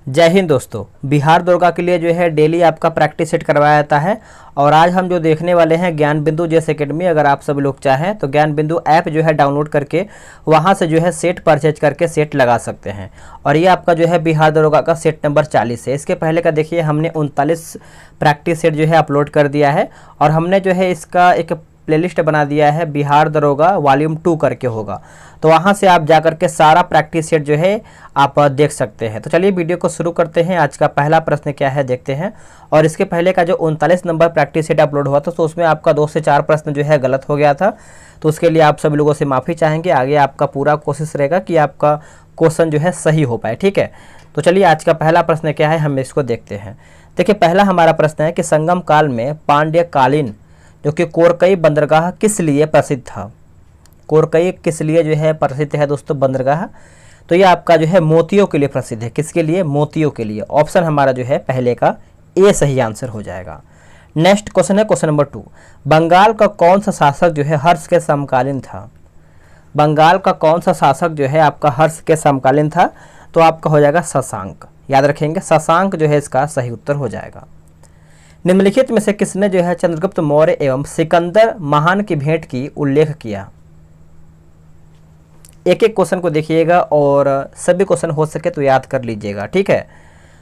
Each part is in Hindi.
जय हिंद दोस्तों। बिहार दरोगा के लिए जो है डेली आपका प्रैक्टिस सेट करवाया जाता है और आज हम जो देखने वाले हैं ज्ञान बिंदु जेस एकेडमी। अगर आप सब लोग चाहें तो ज्ञान बिंदु ऐप जो है डाउनलोड करके वहां से जो है सेट परचेज करके सेट लगा सकते हैं। और ये आपका जो है बिहार दरोगा का सेट नंबर 40 है। इसके पहले का देखिए हमने 39 प्रैक्टिस सेट जो है अपलोड कर दिया है और हमने जो है इसका एक प्लेलिस्ट बना दिया है, बिहार दरोगा वॉल्यूम 2 करके होगा, तो वहां से आप जाकर के सारा प्रैक्टिस सेट जो है आप देख सकते हैं। तो चलिए वीडियो को शुरू करते हैं। आज का पहला प्रश्न क्या है देखते हैं। और इसके पहले का जो 39 नंबर प्रैक्टिस सेट अपलोड हुआ था तो उसमें आपका 2 से 4 प्रश्न जो है गलत हो गया था, तो उसके लिए आप सभी लोगों से माफ़ी चाहेंगे। आगे आपका पूरा कोशिश रहेगा कि आपका क्वेश्चन जो है सही हो पाए, ठीक है। तो चलिए आज का पहला प्रश्न क्या है हम इसको देखते हैं। देखिए पहला हमारा प्रश्न है कि संगम काल में पांड्यकालीन जो कि कोरकई बंदरगाह किस लिए प्रसिद्ध था। कोरकई किस लिए जो है प्रसिद्ध है दोस्तों बंदरगाह, तो ये आपका जो है मोतियों के लिए प्रसिद्ध है। किसके लिए? मोतियों के लिए। ऑप्शन हमारा जो है पहले का ए सही आंसर हो जाएगा। नेक्स्ट क्वेश्चन है क्वेश्चन नंबर 2। बंगाल का कौन सा शासक जो है हर्ष के समकालीन था। बंगाल का कौन सा शासक जो है आपका हर्ष के समकालीन था, तो आपका हो जाएगा शशांक। याद रखेंगे शशांक जो है इसका सही उत्तर हो जाएगा। निम्नलिखित में से किसने जो है चंद्रगुप्त मौर्य एवं सिकंदर महान की भेंट की उल्लेख किया। एक एक क्वेश्चन को देखिएगा और सभी क्वेश्चन हो सके तो याद कर लीजिएगा, ठीक है।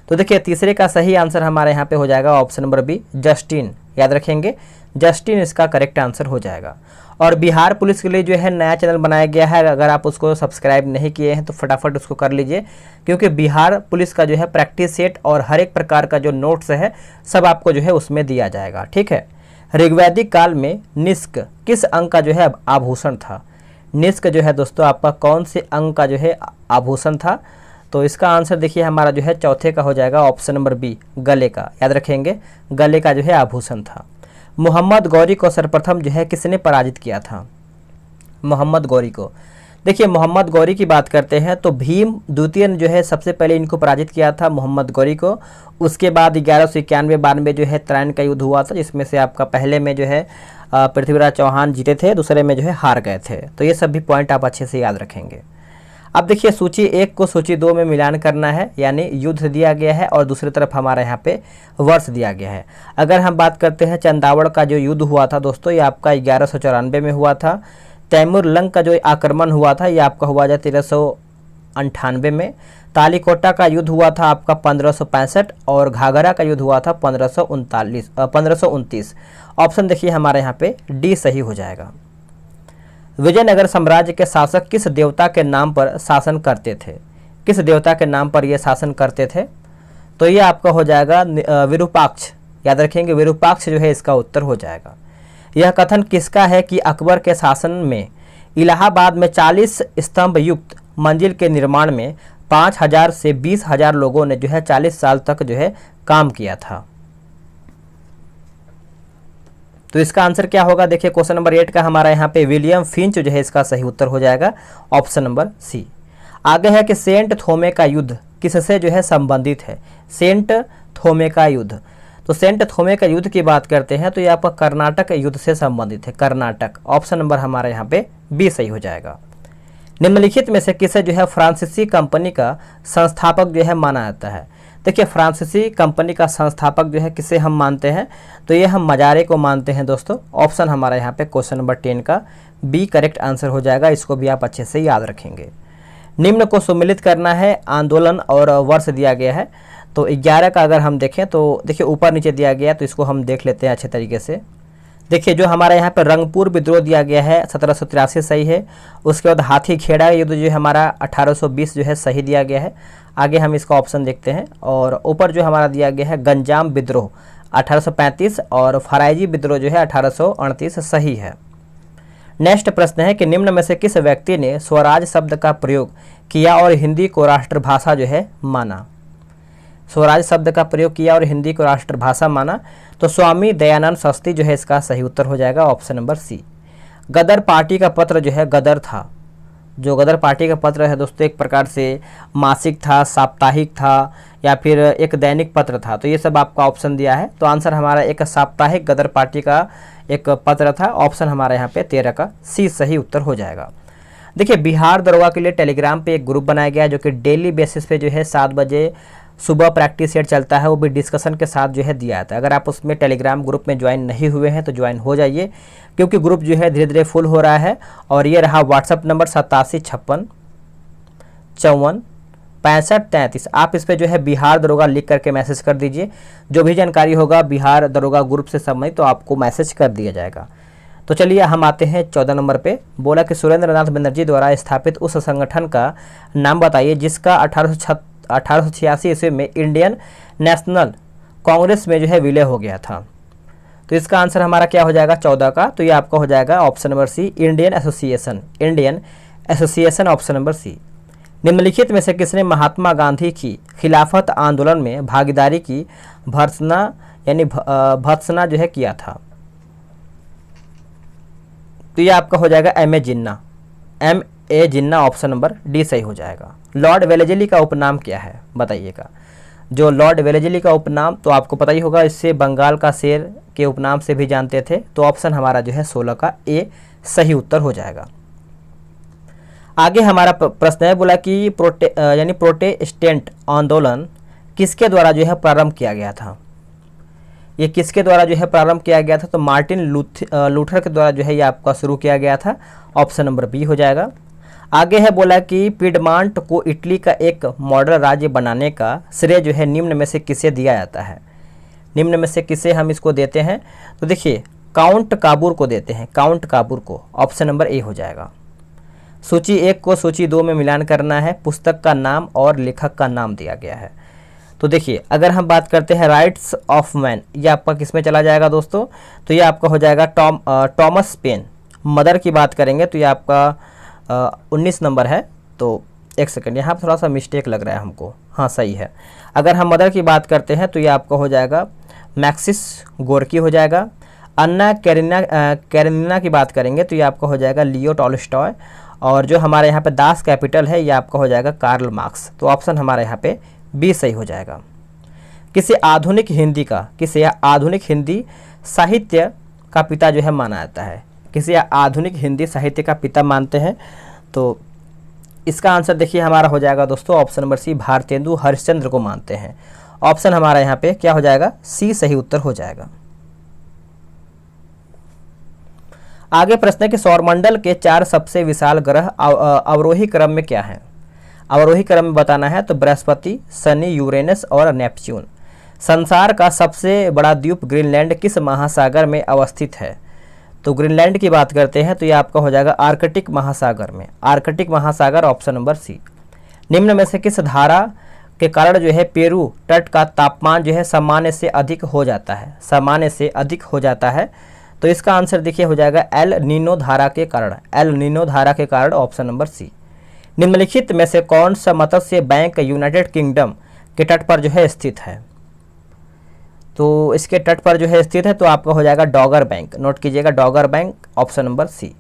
तो देखिए तीसरे का सही आंसर हमारे यहाँ पे हो जाएगा ऑप्शन नंबर बी, जस्टिन। याद रखेंगे जस्टिन इसका करेक्ट आंसर हो जाएगा। और बिहार पुलिस के लिए जो है नया चैनल बनाया गया है, अगर आप उसको सब्सक्राइब नहीं किए हैं तो फटाफट उसको कर लीजिए, क्योंकि बिहार पुलिस का जो है प्रैक्टिस सेट और हर एक प्रकार का जो नोट्स है सब आपको जो है उसमें दिया जाएगा, ठीक है। ऋग्वैदिक काल में निष्क किस अंग का जो है आभूषण था। निष्क जो है दोस्तों आपका कौन से अंग का जो है आभूषण था, तो इसका आंसर देखिए हमारा जो है चौथे का हो जाएगा ऑप्शन नंबर बी, गले का। याद रखेंगे गले का जो है आभूषण था। मोहम्मद गौरी को सर्वप्रथम जो है किसने पराजित किया था। मोहम्मद गौरी को, देखिए मोहम्मद गौरी की बात करते हैं तो भीम द्वितीय ने जो है सबसे पहले इनको पराजित किया था मोहम्मद गौरी को। उसके बाद 1191-92 जो है त्रैन का युद्ध हुआ था, जिसमें से आपका पहले में जो है पृथ्वीराज चौहान जीते थे, दूसरे में जो है हार गए थे। तो ये सभी पॉइंट आप अच्छे से याद रखेंगे। अब देखिए सूची 1 को सूची 2 में मिलान करना है, यानी युद्ध दिया गया है और दूसरी तरफ हमारा यहाँ पे वर्ष दिया गया है। अगर हम बात करते हैं चंदावड़ का जो युद्ध हुआ था दोस्तों, ये आपका 1194 में हुआ था। तैमूर लंग का जो आक्रमण हुआ था ये आपका हुआ था 1398 में। तालीकोटा का युद्ध हुआ था आपका 1565 और घाघरा का युद्ध हुआ था 1529। ऑप्शन देखिए हमारे यहाँ पे डी सही हो जाएगा। विजयनगर साम्राज्य के शासक किस देवता के नाम पर शासन करते थे। किस देवता के नाम पर ये शासन करते थे, तो ये आपका हो जाएगा विरूपाक्ष। याद रखेंगे विरूपाक्ष जो है इसका उत्तर हो जाएगा। यह कथन किसका है कि अकबर के शासन में इलाहाबाद में 40 स्तंभ युक्त मंजिल के निर्माण में 5000 से 20,000 लोगों ने जो है 40 साल तक जो है काम किया था। तो इसका आंसर क्या होगा, देखिए क्वेश्चन नंबर 8 का हमारा यहाँ पे विलियम फिंच जो है इसका सही उत्तर हो जाएगा ऑप्शन नंबर सी। आगे है कि सेंट थोमे का युद्ध किससे जो है संबंधित है। सेंट थोमे का युद्ध, तो सेंट थोमे का युद्ध की बात करते हैं तो ये आपका कर्नाटक युद्ध से संबंधित है, कर्नाटक। ऑप्शन नंबर हमारा यहाँ पे बी सही हो जाएगा। निम्नलिखित में से किसे जो है फ्रांसीसी कंपनी का संस्थापक जो है माना जाता है। देखिए फ्रांसीसी कंपनी का संस्थापक जो है किसे हम मानते हैं, तो ये हम मजारे को मानते हैं दोस्तों। ऑप्शन हमारा यहाँ पे क्वेश्चन नंबर 10 का बी करेक्ट आंसर हो जाएगा। इसको भी आप अच्छे से याद रखेंगे। निम्न को सुमिलित करना है, आंदोलन और वर्ष दिया गया है। तो 11 का अगर हम देखें तो देखिए ऊपर नीचे दिया गया है, तो इसको हम देख लेते हैं अच्छे तरीके से। देखिए जो हमारा यहाँ पर रंगपुर विद्रोह दिया गया है 1783 सही है। उसके बाद हाथी खेड़ा युद्ध जो है हमारा 1820 जो है सही दिया गया है। आगे हम इसका ऑप्शन देखते हैं। और ऊपर जो हमारा दिया गया है गंजाम विद्रोह 1835 और फराइजी विद्रोह जो है 1838 सही है। नेक्स्ट प्रश्न है कि निम्न में से किस व्यक्ति ने स्वराज शब्द का प्रयोग किया और हिंदी को राष्ट्रभाषा जो है माना। स्वराज शब्द का प्रयोग किया और हिंदी को राष्ट्रभाषा माना, तो स्वामी दयानंद शास्त्री जो है इसका सही उत्तर हो जाएगा ऑप्शन नंबर सी। गदर पार्टी का पत्र जो है गदर था। जो गदर पार्टी का पत्र है दोस्तों एक प्रकार से मासिक था, साप्ताहिक था या फिर एक दैनिक पत्र था, तो ये सब आपका ऑप्शन दिया है। तो आंसर हमारा एक साप्ताहिक गदर पार्टी का एक पत्र था। ऑप्शन हमारे यहाँ पे 13 का सी सही उत्तर हो जाएगा। देखिए बिहार दरोगा के लिए टेलीग्राम पे एक ग्रुप बनाया गया है जो कि डेली बेसिस पे जो है 7 बजे सुबह प्रैक्टिस सेट चलता है, वो भी डिस्कशन के साथ जो है दिया जाता है। अगर आप उसमें टेलीग्राम ग्रुप में ज्वाइन नहीं हुए हैं तो ज्वाइन हो जाइए, क्योंकि ग्रुप जो है धीरे धीरे फुल हो रहा है। और ये रहा व्हाट्सअप नंबर 8756546533। आप इस पर जो है बिहार दरोगा लिख करके मैसेज कर दीजिए। जो भी जानकारी होगा बिहार दरोगा ग्रुप से संबंधित तो आपको मैसेज कर दिया जाएगा। तो चलिए हम आते हैं 14 नंबर पे। बोला कि सुरेंद्र नाथ बनर्जी द्वारा स्थापित उस संगठन का नाम बताइए जिसका 1886 ईस्वी में इंडियन नेशनल कांग्रेस में जो है विलय हो गया था। तो इसका आंसर हमारा क्या हो जाएगा 14 का, तो ये आपका हो जाएगा option number C, Indian association option number C. निम्नलिखित में से किसने महात्मा गांधी की खिलाफत आंदोलन में भागीदारी की भर्त्सना जो है किया था? तो ये आपका हो जाएगा M A Jinnah option number D सही हो जाएगा। लॉर्ड वेलेजली का उपनाम क्या है बताइएगा। जो लॉर्ड वेलेजली का उपनाम तो आपको पता ही होगा, इससे बंगाल का शेर के उपनाम से भी जानते थे। तो ऑप्शन हमारा जो है 16 का ए सही उत्तर हो जाएगा। आगे हमारा प्रश्न है, बोला कि प्रोटेस्टेंट आंदोलन किसके द्वारा जो है प्रारंभ किया गया था? ये किसके द्वारा जो है प्रारंभ किया गया था? तो मार्टिन लूथर के द्वारा जो है ये आपका शुरू किया गया था। ऑप्शन नंबर बी हो जाएगा। आगे है बोला कि पिडमांट को इटली का एक मॉडल राज्य बनाने का श्रेय जो है निम्न में से किसे दिया जाता है? निम्न में से किसे हम इसको देते हैं? तो देखिए काउंट काबूर को देते हैं, काउंट काबूर को। ऑप्शन नंबर ए हो जाएगा। सूची 1 को सूची 2 में मिलान करना है। पुस्तक का नाम और लेखक का नाम दिया गया है। तो देखिए अगर हम बात करते हैं राइट्स ऑफ मैन, ये आपका किस में चला जाएगा दोस्तों? तो ये आपका हो जाएगा टॉमस पेन। मदर की बात करेंगे तो ये आपका 19 नंबर है। तो एक सेकंड, यहाँ पर थोड़ा सा मिस्टेक लग रहा है हमको। हाँ सही है। अगर हम मदर की बात करते हैं तो ये आपका हो जाएगा मैक्सिस गोर्की हो जाएगा। अन्ना कैरेनिना की बात करेंगे तो ये आपका हो जाएगा लियो टॉलस्टॉय। और जो हमारे यहाँ पे दास कैपिटल है ये आपका हो जाएगा कार्ल मार्क्स। तो ऑप्शन हमारे यहाँ पे बी सही हो जाएगा। किसे आधुनिक हिंदी साहित्य का पिता जो है माना जाता है? किसे आधुनिक हिंदी साहित्य का पिता मानते हैं? तो इसका आंसर देखिए हमारा हो जाएगा दोस्तों option number C, Bharatendu Harishchandra को मानते हैं। ऑप्शन हमारा यहाँ पे क्या हो जाएगा? सी सही उत्तर हो जाएगा। आगे प्रश्न है कि सौरमंडल के 4 सबसे विशाल ग्रह अवरोही क्रम में क्या है? अवरोही क्रम में बताना है तो बृहस्पति, शनि, यूरेनस और नेपच्यून। संसार का सबसे बड़ा द्वीप ग्रीनलैंड किस महासागर में अवस्थित है? तो ग्रीनलैंड की बात करते हैं तो ये आपका हो जाएगा आर्कटिक महासागर में। आर्कटिक महासागर ऑप्शन नंबर सी। निम्न में से किस धारा के कारण जो है पेरू तट का तापमान जो है सामान्य से अधिक हो जाता है? सामान्य से अधिक हो जाता है। तो इसका आंसर देखिए हो जाएगा एल नीनो धारा के कारण। एल नीनो धारा के कारण ऑप्शन नंबर सी। निम्नलिखित में से कौन सा मत्स्य बैंक यूनाइटेड किंगडम के तट पर जो है स्थित है? तो इसके तट पर जो है स्थित है तो आपका हो जाएगा डॉगर बैंक। नोट कीजिएगा Dogger bank option number C.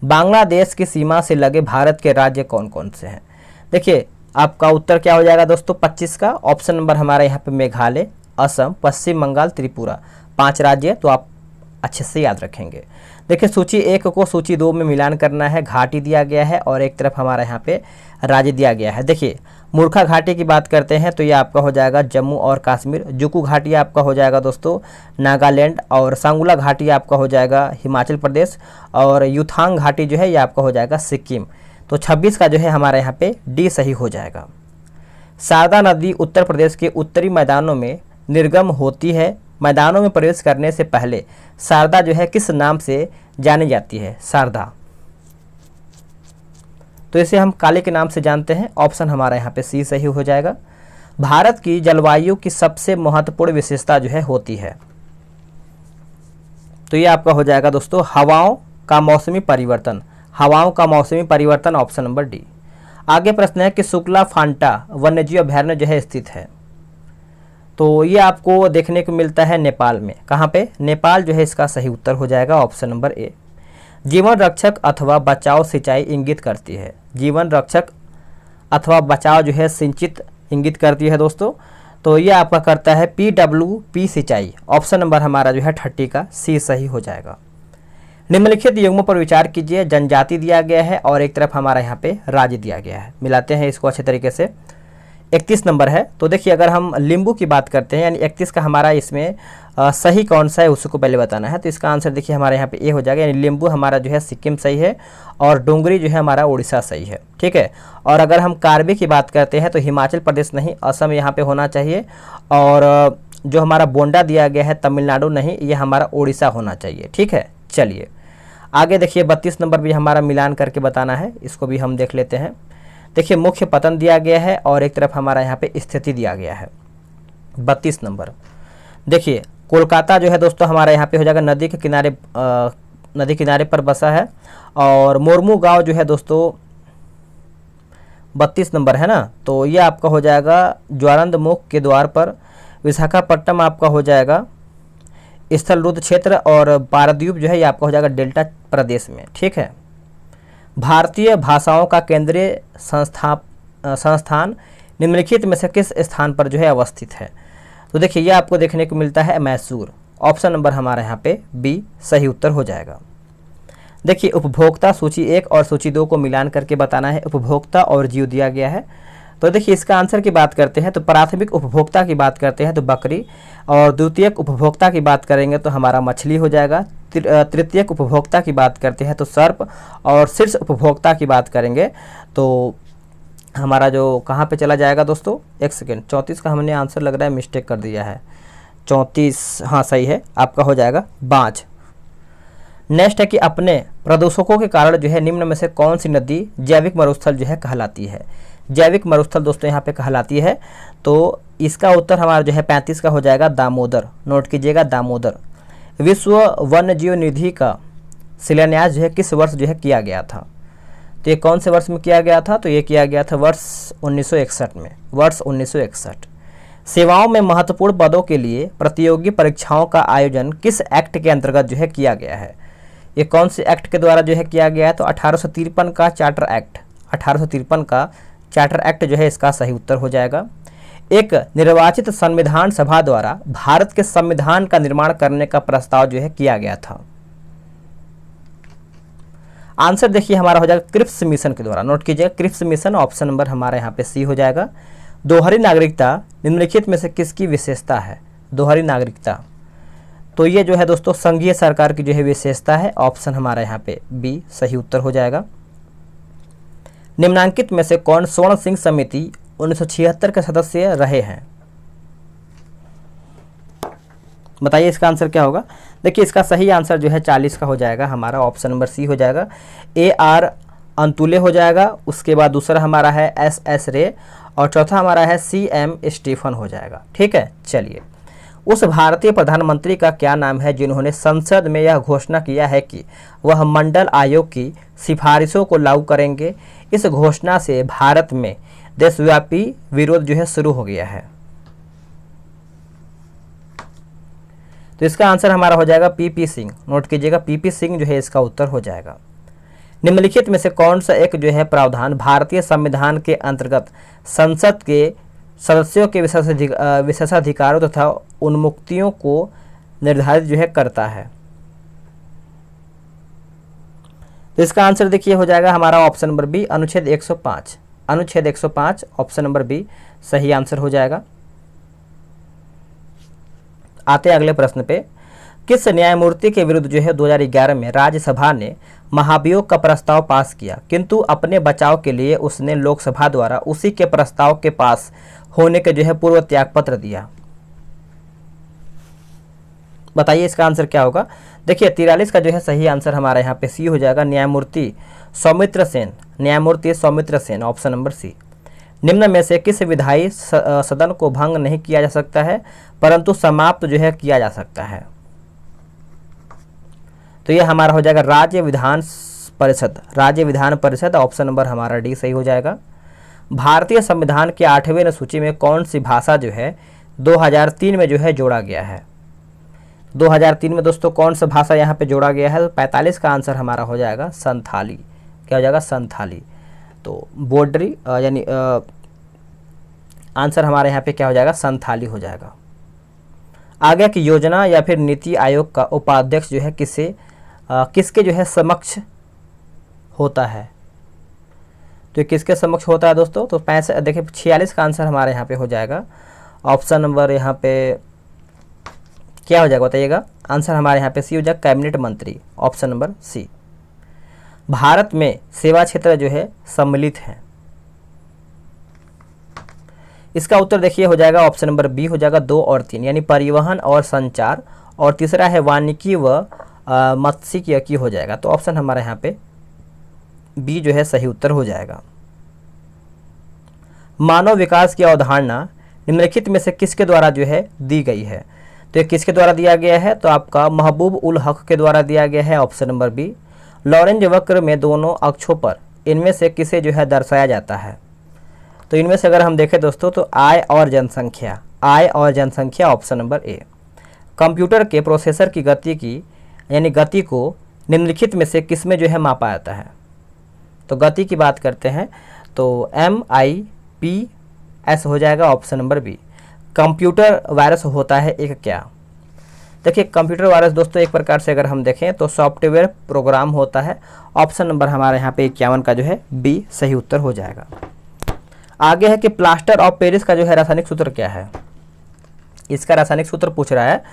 Bangladesh की सीमा से लगे भारत के राज्य कौन कौन से हैं? देखिए आपका उत्तर क्या हो जाएगा दोस्तों 25 का। ऑप्शन नंबर हमारा यहाँ पे मेघालय, असम, पश्चिम बंगाल, त्रिपुरा, 5 राज्य। तो आप अच्छे से याद रखेंगे। देखिए सूची 1 को सूची 2 में मिलान करना है। घाटी दिया गया है और एक तरफ हमारा यहाँ पे राज्य दिया गया है। देखिए मूर्खा घाटी की बात करते हैं तो ये आपका हो जाएगा जम्मू और कश्मीर। जुकू घाटी आपका हो जाएगा दोस्तों नागालैंड। और सांगुला घाटी आपका हो जाएगा हिमाचल प्रदेश। और युथांग घाटी जो है ये आपका हो जाएगा सिक्किम। तो 26 का जो है हमारे यहाँ पे डी सही हो जाएगा। शारदा नदी उत्तर प्रदेश के उत्तरी मैदानों में निर्गम होती है। मैदानों में प्रवेश करने से पहले शारदा जो है किस नाम से जानी जाती है? शारदा, तो इसे हम काली के नाम से जानते हैं। ऑप्शन हमारा यहाँ पे सी सही हो जाएगा। भारत की जलवायु की सबसे महत्वपूर्ण विशेषता जो है होती है? तो ये आपका हो जाएगा दोस्तों हवाओं का मौसमी परिवर्तन। हवाओं का मौसमी परिवर्तन ऑप्शन नंबर डी। आगे प्रश्न है कि शुक्ला फांटा वन्यजीव अभयारण्य जो है स्थित है? तो ये आपको देखने को मिलता है नेपाल में। कहाँ पे? नेपाल जो है इसका सही उत्तर हो जाएगा ऑप्शन नंबर ए। जीवन रक्षक अथवा बचाव सिंचाई इंगित करती है? जीवन रक्षक अथवा बचाव जो है सिंचित इंगित करती है दोस्तों। तो ये आपका करता है PWP सिंचाई। ऑप्शन नंबर हमारा जो है 30 का सी सही हो जाएगा। निम्नलिखित युग्मों पर विचार कीजिए। जनजाति दिया गया है और एक तरफ हमारा यहाँ पे राज्य दिया गया है। मिलाते हैं इसको अच्छे तरीके से। 31 नंबर है। तो देखिए अगर हम लिम्बू की बात करते हैं यानी 31 का हमारा इसमें सही कौन सा है उसको पहले बताना है। तो इसका आंसर देखिए हमारे यहाँ पे ए हो जाएगा, यानी लिम्बू हमारा जो है सिक्किम सही है और डोंगरी जो है हमारा उड़ीसा सही है। ठीक है। और अगर हम कार्बी की बात करते हैं तो हिमाचल प्रदेश नहीं, असम यहाँ पे होना चाहिए। और जो हमारा बोंडा दिया गया है तमिलनाडु नहीं, ये हमारा उड़ीसा होना चाहिए। ठीक है। चलिए आगे देखिए 32 नंबर भी हमारा मिलान करके बताना है, इसको भी हम देख लेते हैं। देखिए मुख्य पतन दिया गया है और एक तरफ हमारा यहाँ पे स्थिति दिया गया है। 32 नंबर देखिए कोलकाता जो है दोस्तों हमारा यहाँ पे हो जाएगा नदी के किनारे, नदी किनारे पर बसा है। और मोरमू गांव जो है दोस्तों 32 नंबर है ना, तो ये आपका हो जाएगा ज्वारंदमुख के द्वार पर। विशाखापट्टनम आपका हो जाएगा स्थलरुद्ध क्षेत्र और पारादीप जो है ये आपका हो जाएगा डेल्टा प्रदेश में। ठीक है। भारतीय भाषाओं का केंद्रीय संस्थान निम्नलिखित में से किस स्थान पर जो है अवस्थित है? तो देखिए ये आपको देखने को मिलता है मैसूर। ऑप्शन नंबर हमारा यहाँ पे बी सही उत्तर हो जाएगा। देखिए उपभोक्ता सूची 1 और सूची 2 को मिलान करके बताना है। उपभोक्ता और जीव दिया गया है। तो देखिए इसका आंसर की बात करते हैं तो प्राथमिक उपभोक्ता की बात करते हैं तो बकरी, और द्वितीयक उपभोक्ता की बात करेंगे तो हमारा मछली हो जाएगा। तृतीयक उपभोक्ता की बात करते हैं तो सर्प, और शीर्ष उपभोक्ता की बात करेंगे तो हमारा जो कहाँ पे चला जाएगा दोस्तों, एक सेकेंड, 34 का हमने आंसर लग रहा है मिस्टेक कर दिया है। 34 हाँ सही है, आपका हो जाएगा बाँझ। नेक्स्ट है कि अपने प्रदूषकों के कारण जो है निम्न में से कौन सी नदी जैविक मरुस्थल जो है कहलाती है? जैविक मरुस्थल दोस्तों यहाँ पे कहलाती है। तो इसका उत्तर हमारा जो है 35 का हो जाएगा दामोदर। नोट कीजिएगा दामोदर। विश्व वन्य जीव निधि का शिलान्यास जो है किस वर्ष जो है किया गया था? तो ये कौन से वर्ष में किया गया था? तो ये किया गया था वर्ष 1961 में, वर्ष 1961। सेवाओं में महत्वपूर्ण पदों के लिए प्रतियोगी परीक्षाओं का आयोजन किस एक्ट के अंतर्गत जो है किया गया है? ये कौन से एक्ट के द्वारा जो है किया गया है? तो 1853 का चार्टर एक्ट, 1853 का चार्टर एक्ट जो है इसका सही उत्तर हो जाएगा। एक निर्वाचित संविधान सभा द्वारा भारत के संविधान का निर्माण करने का प्रस्ताव जो है किया गया था। आंसर देखिए हमारा हो जाएगा क्रिप्स मिशन के द्वारा। नोट कीजिएगा क्रिप्स मिशन। ऑप्शन नंबर हमारा यहाँ पे सी हो जाएगा। दोहरी नागरिकता निम्नलिखित में से किसकी विशेषता है? दोहरी नागरिकता तो ये जो है दोस्तों संघीय सरकार की जो है विशेषता है। ऑप्शन हमारा यहाँ पे बी सही उत्तर हो जाएगा। निम्नांकित में से कौन स्वर्ण सिंह समिति 1976 के सदस्य रहे हैं? बताइए इसका आंसर क्या होगा? देखिए इसका सही आंसर जो है 40 का हो जाएगा हमारा। ऑप्शन नंबर सी हो जाएगा। AR अंतुले हो जाएगा। उसके बाद दूसरा हमारा है SS रे और चौथा हमारा है CM स्टीफन हो जाएगा। ठीक है। चलिए उस भारतीय प्रधानमंत्री का क्या नाम है जिन्होंने संसद में यह घोषणा किया है कि वह मंडल आयोग की सिफारिशों को लागू करेंगे? इस घोषणा से भारत में देशव्यापी विरोध जो है शुरू हो गया है। तो इसका आंसर हमारा हो जाएगा PP सिंह। नोट कीजिएगा PP सिंह जो है इसका उत्तर हो जाएगा। निम्नलिखित में से कौन सा एक जो है प्रावधान भारतीय संविधान के अंतर्गत संसद के सदस्यों के विशेषाधिकारों तथा उन्मुक्तियों को निर्धारित जो है करता है? तो इसका आंसर देखिए हो जाएगा हमारा ऑप्शन नंबर बी अनुच्छेद 105। अनुच्छेद 105 ऑप्शन नंबर बी सही आंसर हो जाएगा। आते अगले प्रश्न पे। किस न्यायमूर्ति के विरुद्ध जो है 2011 में राज्यसभा ने महाभियोग का प्रस्ताव पास किया, किंतु अपने बचाव के लिए उसने लोकसभा द्वारा उसी के प्रस्ताव के पास होने के जो है पूर्व त्यागपत्र दिया? बताइए इसका आंसर क्या होगा? देखिए 43 का जो है सही आंसर हमारा यहाँ पे सी हो जाएगा। न्यायमूर्ति सौमित्र सेन। न्यायमूर्ति Soumitra Sen. Option number C. निम्न में से किस विधायी सदन को भंग नहीं किया जा सकता है परंतु समाप्त जो है किया जा सकता है? तो ये हमारा हो जाएगा राज्य विधान परिषद। राज्य विधान परिषद। ऑप्शन नंबर हमारा डी सही हो जाएगा। भारतीय संविधान के 8वें अनुसूची में कौन सी भाषा जो है 2003 में जो है जोड़ा गया है? 2003 में दोस्तों कौन सा भाषा यहाँ पे जोड़ा गया है? 45 का आंसर हमारा हो जाएगा संथाली। क्या हो जाएगा? संथाली। तो बोर्डरी यानी आंसर हमारे यहाँ पे क्या हो जाएगा? संथाली हो जाएगा। आगे की योजना या फिर नीति आयोग का उपाध्यक्ष जो है किसके जो है समक्ष होता है? तो ये किसके समक्ष होता है दोस्तों? तो 65 देखिए 46 का आंसर हमारे यहाँ पे हो जाएगा ऑप्शन नंबर यहाँ पे क्या हो जाएगा बताइएगा? आंसर हमारे यहाँ पे सी हो जाएगा, कैबिनेट मंत्री, ऑप्शन नंबर सी। भारत में सेवा क्षेत्र जो है सम्मिलित है, इसका उत्तर देखिए हो जाएगा ऑप्शन नंबर बी हो जाएगा 2 और 3, यानी परिवहन और संचार, और तीसरा है वानिकी व मत्स्यिकी हो जाएगा। तो ऑप्शन हमारे यहाँ पे बी जो है सही उत्तर हो जाएगा। मानव विकास की अवधारणा निम्नलिखित में से किसके द्वारा जो है दी गई है? तो ये किसके द्वारा दिया गया है? तो आपका महबूब उल हक के द्वारा दिया गया है, ऑप्शन नंबर बी। लॉरेंज वक्र में दोनों अक्षों पर इनमें से किसे जो है दर्शाया जाता है? तो इनमें से अगर हम देखें दोस्तों तो आय और जनसंख्या, आय और जनसंख्या, ऑप्शन नंबर ए। कंप्यूटर के प्रोसेसर की गति को निम्नलिखित में से किस में जो है मापा जाता है? तो गति की बात करते हैं तो MIPS हो जाएगा, option number B. Computer virus होता है एक क्या? देखिए कंप्यूटर वायरस दोस्तों एक प्रकार से अगर हम देखें तो सॉफ्टवेयर प्रोग्राम होता है, ऑप्शन नंबर हमारे यहाँ पे 51 का जो है बी सही उत्तर हो जाएगा। आगे है कि प्लास्टर ऑफ पेरिस का जो है रासायनिक सूत्र क्या है? इसका रासायनिक सूत्र पूछ रहा है,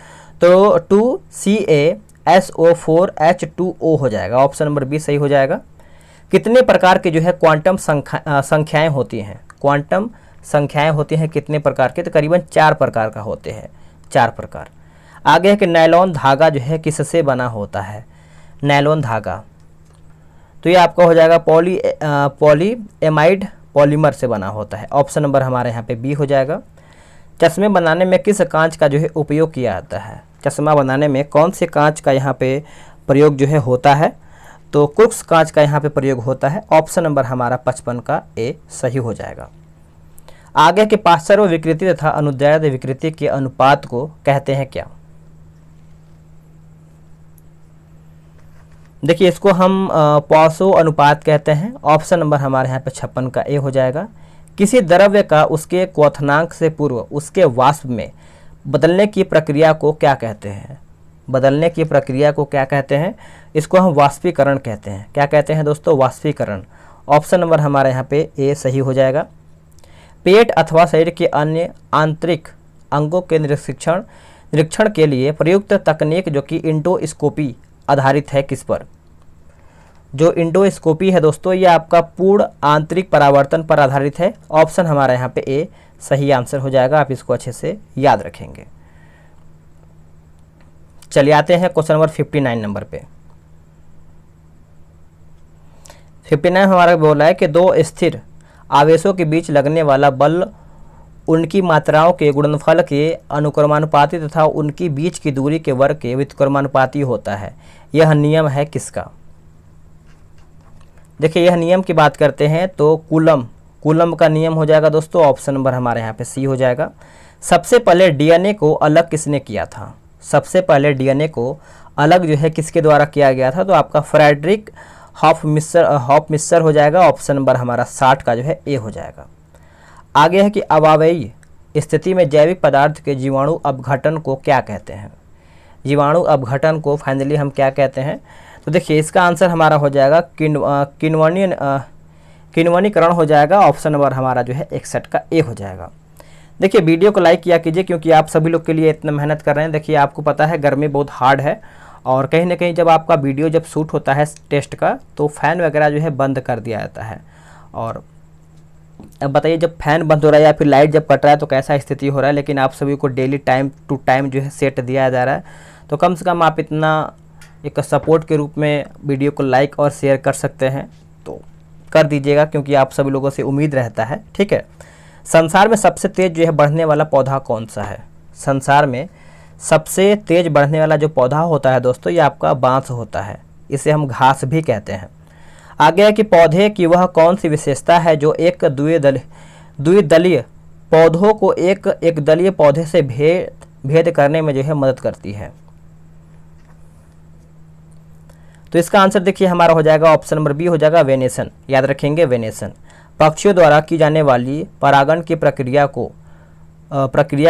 तो 2CaSO4H2O हो जाएगा, ऑप्शन नंबर बी सही हो जाएगा। कितने प्रकार के जो है क्वांटम संख्याएं होती हैं? क्वांटम संख्याएं होती हैं कितने प्रकार के? तो करीबन 4 प्रकार का होते हैं, 4 प्रकार। आगे है कि नायलॉन धागा जो है किससे बना होता है? नायलॉन धागा तो ये आपका हो जाएगा पॉलीएमाइड पॉलीमर से बना होता है, ऑप्शन नंबर हमारे यहाँ पे बी हो जाएगा। चश्मे बनाने में किस कांच का जो है उपयोग किया जाता है? चश्मा बनाने में कौन से कांच का यहाँ पे प्रयोग जो है होता है? तो क्रुक्स कांच का यहाँ पे प्रयोग होता है, ऑप्शन नंबर हमारा 55 का ए सही हो जाएगा। आगे के पार्श्व विकृति तथा अनुदैर्ध्य विकृति के अनुपात को कहते हैं क्या? देखिए इसको हम पॉसो अनुपात कहते हैं, ऑप्शन नंबर हमारे यहाँ पे 56 का ए हो जाएगा। किसी द्रव्य का उसके क्वथनांक से पूर्व उसके वाष्प में बदलने की प्रक्रिया को क्या कहते हैं? बदलने की प्रक्रिया को क्या कहते हैं? इसको हम वाष्पीकरण कहते हैं। क्या कहते हैं दोस्तों? वाष्पीकरण, ऑप्शन नंबर हमारे यहाँ पे ए सही हो जाएगा। पेट अथवा शरीर के अन्य आंतरिक अंगों के निरीक्षण के लिए प्रयुक्त तकनीक जो कि इंडोस्कोपी आधारित है किस पर? जो इंडोस्कोपी है दोस्तों ये आपका पूर्ण आंतरिक परावर्तन पर आधारित है, ऑप्शन हमारा यहाँ पे ए सही आंसर हो जाएगा। आप इसको अच्छे से याद रखेंगे। चलिए आते हैं क्वेश्चन नंबर 59 नंबर पे। 59 हमारा बोला है कि दो स्थिर आवेशों के बीच लगने वाला बल उनकी मात्राओं के गुणनफल के अनुक्रमानुपाती तथा उनकी बीच की दूरी के वर्ग के व्युत्क्रमानुपाती होता है। यह नियम है किसका? देखिए यह नियम की बात करते हैं तो कूलम का नियम हो जाएगा दोस्तों, ऑप्शन नंबर हमारे यहाँ पे सी हो जाएगा। सबसे पहले डीएनए को अलग किसने किया था? सबसे पहले डीएनए को अलग जो है किसके द्वारा किया गया था? तो आपका फ्रेडरिक हॉफमिस्टर हो जाएगा, ऑप्शन नंबर हमारा 60 का जो है ए हो जाएगा। आगे है कि अवायवीय स्थिति में जैविक पदार्थ के जीवाणु अपघटन को क्या कहते हैं? जीवाणु अपघटन को फाइनली हम क्या कहते हैं? तो देखिए इसका आंसर हमारा हो जाएगा किण्वनीकरण हो जाएगा, ऑप्शन नंबर हमारा जो है 61 का ए हो जाएगा। देखिए वीडियो को लाइक किया कीजिए क्योंकि आप सभी लोग के लिए इतना मेहनत कर रहे हैं। देखिए आपको पता है गर्मी बहुत हार्ड है और कहीं ना कहीं जब आपका वीडियो जब शूट होता है टेस्ट का तो फ़ैन वगैरह जो है बंद कर दिया जाता है। और अब बताइए जब फैन बंद हो रहा है या फिर लाइट जब कट रहा है तो कैसा स्थिति हो रहा है, लेकिन आप सभी को डेली टाइम टू टाइम जो है सेट दिया जा रहा है। तो कम से कम आप इतना एक सपोर्ट के रूप में वीडियो को लाइक और शेयर कर सकते हैं तो कर दीजिएगा क्योंकि आप सभी लोगों से उम्मीद रहता है, ठीक है। संसार में सबसे तेज़ जो है बढ़ने वाला पौधा कौन सा है? संसार में सबसे तेज़ बढ़ने वाला जो पौधा होता है दोस्तों ये आपका बांस होता है, इसे हम घास भी कहते हैं। आगे है कि पौधे की वह कौन सी विशेषता है जो एक द्विदलीय पौधों को एक दलीय पौधे से भेद करने में जो है मदद करती है? तो इसका आंसर देखिए हमारा हो जाएगा ऑप्शन नंबर बी हो जाएगा वेनेशन, याद रखेंगे वेनेशन। पक्षियों द्वारा की जाने वाली परागण की प्रक्रिया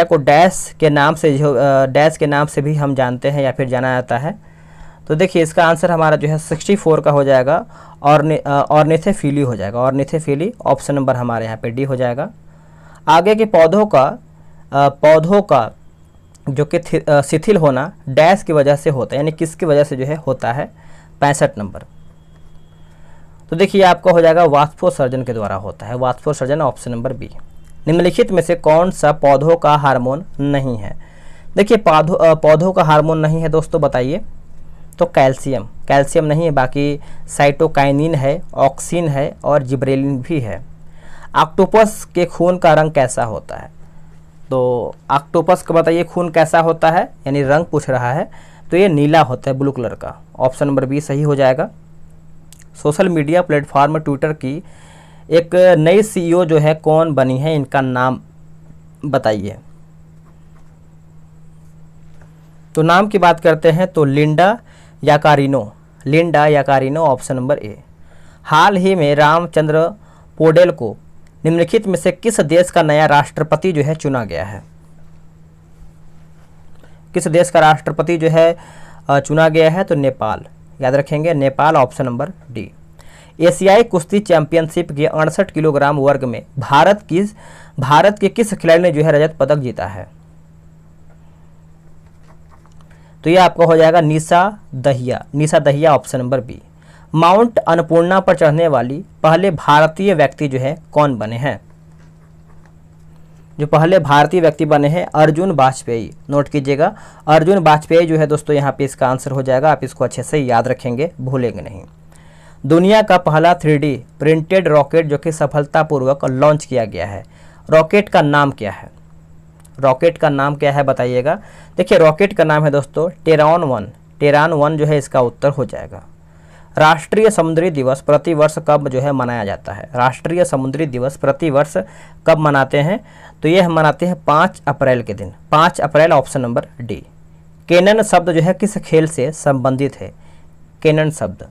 को डैश के नाम से भी हम जानते हैं या फिर जाना जाता है। तो देखिए इसका आंसर हमारा जो है 64 का हो जाएगा, ऑर्निथोफिली हो जाएगा, ऑर्निथोफिली। ऑप्शन नंबर हमारे यहाँ पे डी हो जाएगा। आगे के पौधों का जो कि शिथिल होना डैश की वजह से होता है, यानी किसकी वजह से जो है होता है, 65 नंबर। तो देखिए आपका हो जाएगा वाष्पोत्सर्जन के द्वारा होता है, वाष्पोत्सर्जन, ऑप्शन नंबर बी। निम्नलिखित में से कौन सा पौधों का हार्मोन नहीं है? देखिए पौधों का हार्मोन नहीं है दोस्तों, बताइए। तो कैल्शियम नहीं है, बाकी साइटोकाइनिन है, ऑक्सिन है और जिब्रेलिन भी है। ऑक्टोपस के खून का रंग कैसा होता है? तो ऑक्टोपस का बताइए खून कैसा होता है, यानी रंग पूछ रहा है, तो ये नीला होता है, ब्लू कलर का। ऑप्शन नंबर बी सही हो जाएगा। सोशल मीडिया प्लेटफॉर्म ट्विटर की एक नई CEO जो है कौन बनी है, इनका नाम बताइए। तो नाम की बात करते हैं तो Linda Yaccarino, option number A. हाल ही में रामचंद्र पोडेल को निम्नलिखित में से किस देश का नया राष्ट्रपति जो है चुना गया है? किस देश का राष्ट्रपति जो है चुना गया है? तो नेपाल, याद रखेंगे, नेपाल, ऑप्शन नंबर डी। एशियाई कुश्ती चैंपियनशिप के 68 किलोग्राम वर्ग में भारत के किस खिलाड़ी ने जो है रजत पदक जीता है? तो ये आपका हो जाएगा Nisha Dahiya, option number B. Mount Annapurna पर चढ़ने वाली पहले भारतीय व्यक्ति जो है कौन बने हैं? जो पहले भारतीय व्यक्ति बने हैं, अर्जुन वाजपेयी। नोट कीजिएगा, अर्जुन वाजपेयी जो है दोस्तों यहाँ पे इसका आंसर हो जाएगा। आप इसको अच्छे से याद रखेंगे, भूलेंगे नहीं। दुनिया का पहला 3D प्रिंटेड रॉकेट जो कि सफलतापूर्वक लॉन्च किया गया है, रॉकेट का नाम क्या है? रॉकेट का नाम क्या है बताइएगा। देखिए रॉकेट का नाम है दोस्तों टेरान 1 जो है इसका उत्तर हो जाएगा। राष्ट्रीय समुद्री दिवस प्रतिवर्ष कब जो है मनाया जाता है? राष्ट्रीय समुद्री दिवस प्रतिवर्ष कब मनाते हैं? तो ये हम मनाते हैं 5 अप्रैल के दिन, 5 अप्रैल, ऑप्शन नंबर डी। केनन शब्द जो है किस खेल से संबंधित है? केनन शब्द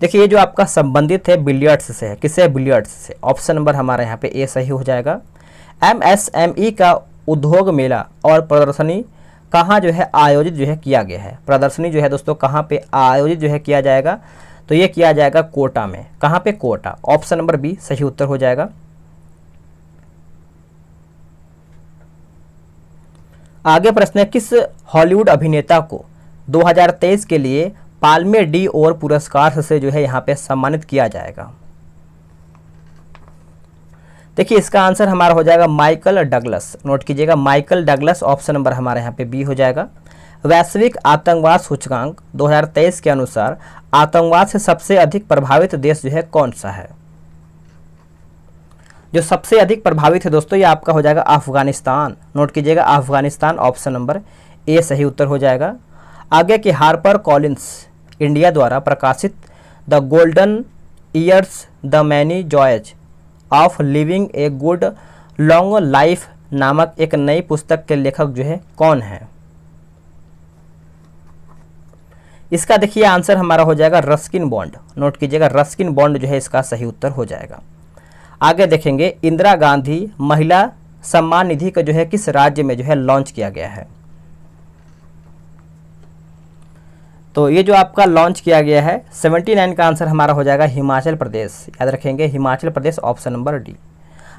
देखिए ये जो आपका संबंधित है बिलियर्ड्स से है, किससे? बिलियर्ड्स से। ऑप्शन नंबर हमारे यहाँ पे ए सही हो जाएगा। MSME का उद्योग मेला और प्रदर्शनी कहाँ जो है आयोजित जो है किया गया है? प्रदर्शनी जो है दोस्तों कहाँ पे आयोजित जो है किया जाएगा? तो ये किया जाएगा कोटा में। कहाँ पे? कोटा, ऑप्शन नंबर बी सही उत्तर हो जाएगा। आगे प्रश्न है, किस हॉलीवुड अभिनेता को 2023 के लिए पाल्मे डी और पुरस्कार से जो है यहाँ पे सम्मानित किया जाएगा? देखिए इसका आंसर हमारा हो जाएगा माइकल डगलस। नोट कीजिएगा, माइकल डगलस, ऑप्शन नंबर हमारे यहाँ पे बी हो जाएगा। वैश्विक आतंकवाद सूचकांक 2023 के अनुसार आतंकवाद से सबसे अधिक प्रभावित देश जो है कौन सा है? जो सबसे अधिक प्रभावित है दोस्तों ये आपका हो जाएगा अफगानिस्तान। नोट कीजिएगा, अफगानिस्तान, ऑप्शन नंबर ए सही उत्तर हो जाएगा। आगे की हार्पर कॉलिंस इंडिया द्वारा प्रकाशित the golden years the many joys of living a good long life नामक एक नई पुस्तक के लेखक जो है कौन है? इसका देखिए आंसर हमारा हो जाएगा रस्किन बॉन्ड। नोट कीजिएगा, रस्किन बॉन्ड जो है इसका सही उत्तर हो जाएगा। आगे देखेंगे, इंदिरा गांधी महिला सम्मान निधि का जो है किस राज्य में जो है लॉन्च किया गया है? तो ये जो आपका लॉन्च किया गया है 79 का आंसर हमारा हो जाएगा हिमाचल प्रदेश। याद रखेंगे, Himachal Pradesh, option number D.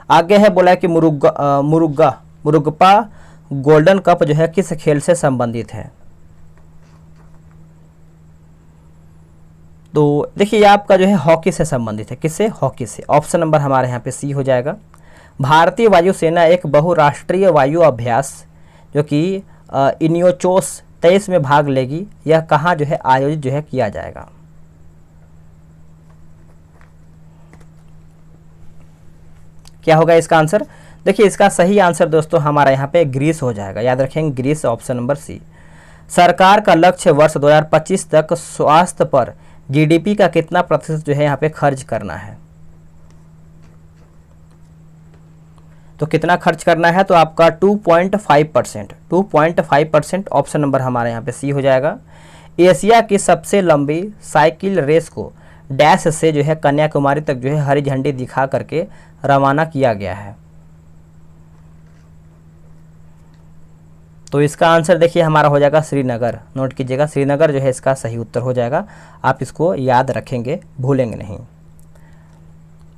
आगे है बोला है कि मुरुगपा गोल्डन कप जो है किस खेल से संबंधित है? तो देखिए ये आपका जो है हॉकी से संबंधित है। किससे? हॉकी से। ऑप्शन नंबर हमारे यहाँ पे सी हो जाएगा। भारतीय वायुसेना एक बहुराष्ट्रीय वायु अभ्यास जो कि इनियोचोस 23 में भाग लेगी, यह कहाँ जो है आयोजित जो है किया जाएगा? क्या होगा इसका आंसर? देखिए इसका सही आंसर दोस्तों हमारा यहाँ पे ग्रीस हो जाएगा। याद रखेंगे, ग्रीस, ऑप्शन नंबर सी। सरकार का लक्ष्य वर्ष 2025 तक स्वास्थ्य पर GDP का कितना प्रतिशत जो है यहाँ पे खर्च करना है? तो कितना खर्च करना है? तो आपका 2.5%, ऑप्शन नंबर हमारे यहाँ पे सी हो जाएगा। एशिया की सबसे लंबी साइकिल रेस को डैश से जो है कन्याकुमारी तक जो है हरी झंडी दिखा करके रवाना किया गया है। तो इसका आंसर देखिए हमारा हो जाएगा श्रीनगर। नोट कीजिएगा, श्रीनगर जो है इसका सही उत्तर हो जाएगा। आप इसको याद रखेंगे, भूलेंगे नहीं।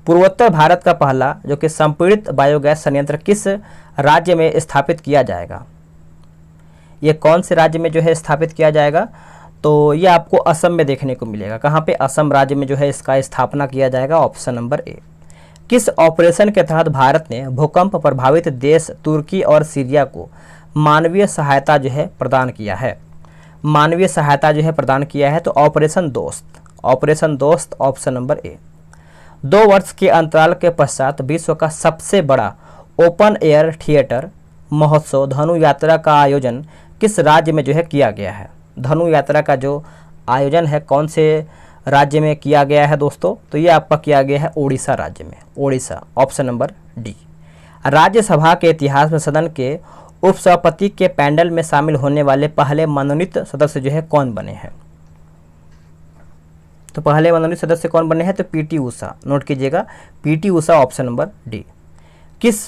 पूर्वोत्तर भारत का पहला जो कि संपीड़ित बायोगैस संयंत्र किस राज्य में स्थापित किया जाएगा? ये कौन से राज्य में जो है स्थापित किया जाएगा? तो ये आपको असम में देखने को मिलेगा। कहाँ पे? असम राज्य में जो है इसका स्थापना किया जाएगा। ऑप्शन नंबर ए। किस ऑपरेशन के तहत भारत ने भूकंप प्रभावित देश तुर्की और सीरिया को मानवीय सहायता जो है प्रदान किया है? मानवीय सहायता जो है प्रदान किया है, तो ऑपरेशन दोस्त। ऑपरेशन दोस्त ऑप्शन नंबर ए। 2 वर्ष के अंतराल के पश्चात विश्व का सबसे बड़ा ओपन एयर थिएटर महोत्सव धनु यात्रा का आयोजन किस राज्य में जो है किया गया है? धनु यात्रा का जो आयोजन है कौन से राज्य में किया गया है दोस्तों? तो ये आपका किया गया है उड़ीसा राज्य में। Orissa option number D. Rajya Sabha के इतिहास में सदन के उपसभापति के पैनल में शामिल होने वाले पहले मनोनीत सदस्य जो है कौन बने हैं? तो पहले मनोनीत सदस्य कौन बने हैं? तो पीटी उषा। नोट कीजिएगा, PT Usha option number D. किस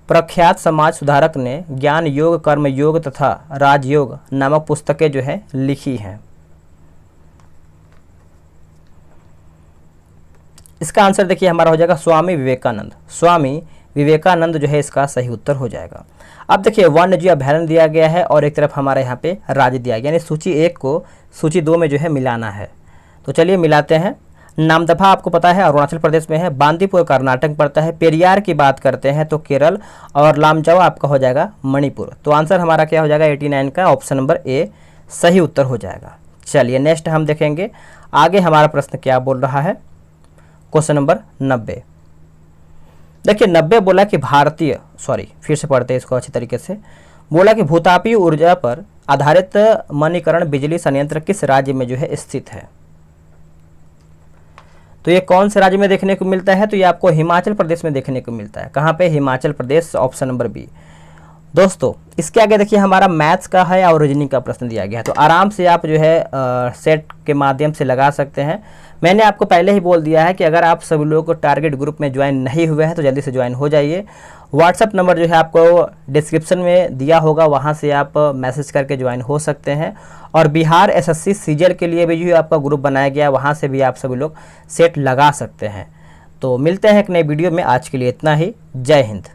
प्रख्यात समाज सुधारक ने ज्ञान योग, कर्म योग तथा राजयोग नामक पुस्तकें जो है लिखी हैं? इसका आंसर देखिए हमारा हो जाएगा स्वामी विवेकानंद। स्वामी विवेकानंद जो है इसका सही उत्तर हो जाएगा। अब देखिए वन्य जीव अभयारण्य दिया गया है और एक तरफ हमारे यहाँ पे राज्य दिया गया, यानी सूची 1 को सूची 2 में जो है मिलाना है। तो चलिए मिलाते हैं। नामदफा आपको पता है अरुणाचल प्रदेश में है, बांदीपुर कर्नाटक पड़ता है, पेरियार की बात करते हैं तो केरल, और लामजाओ आपका हो जाएगा मणिपुर। तो आंसर हमारा क्या हो जाएगा? 89 का ऑप्शन नंबर ए सही उत्तर हो जाएगा। चलिए नेक्स्ट हम देखेंगे आगे हमारा प्रश्न क्या बोल रहा है। Question number 90। देखिए 90 बोला कि भारतीय, सॉरी फिर से पढ़ते हैं इसको अच्छी तरीके से। बोला कि भूतापीय ऊर्जा पर आधारित मणिकरण बिजली संयंत्र किस राज्य में जो है स्थित है? तो ये कौन से राज्य में देखने को मिलता है? तो ये आपको हिमाचल प्रदेश में देखने को मिलता है। कहाँ पे? Himachal Pradesh option number B. दोस्तों इसके आगे देखिए हमारा मैथ्स का है और रीजनिंग का प्रश्न दिया गया है, तो आराम से आप जो है सेट के माध्यम से लगा सकते हैं। मैंने आपको पहले ही बोल दिया है कि अगर आप सभी लोगों को टारगेट ग्रुप में ज्वाइन नहीं हुए हैं तो जल्दी से ज्वाइन हो जाइए। व्हाट्सअप नंबर जो है आपको डिस्क्रिप्शन में दिया होगा, वहाँ से आप मैसेज करके ज्वाइन हो सकते हैं। और बिहार एसएससी सीजीएल के लिए भी जो आपका ग्रुप बनाया गया है, वहाँ से भी आप सभी लोग सेट लगा सकते हैं। तो मिलते हैं एक नई वीडियो में, आज के लिए इतना ही। जय हिंद।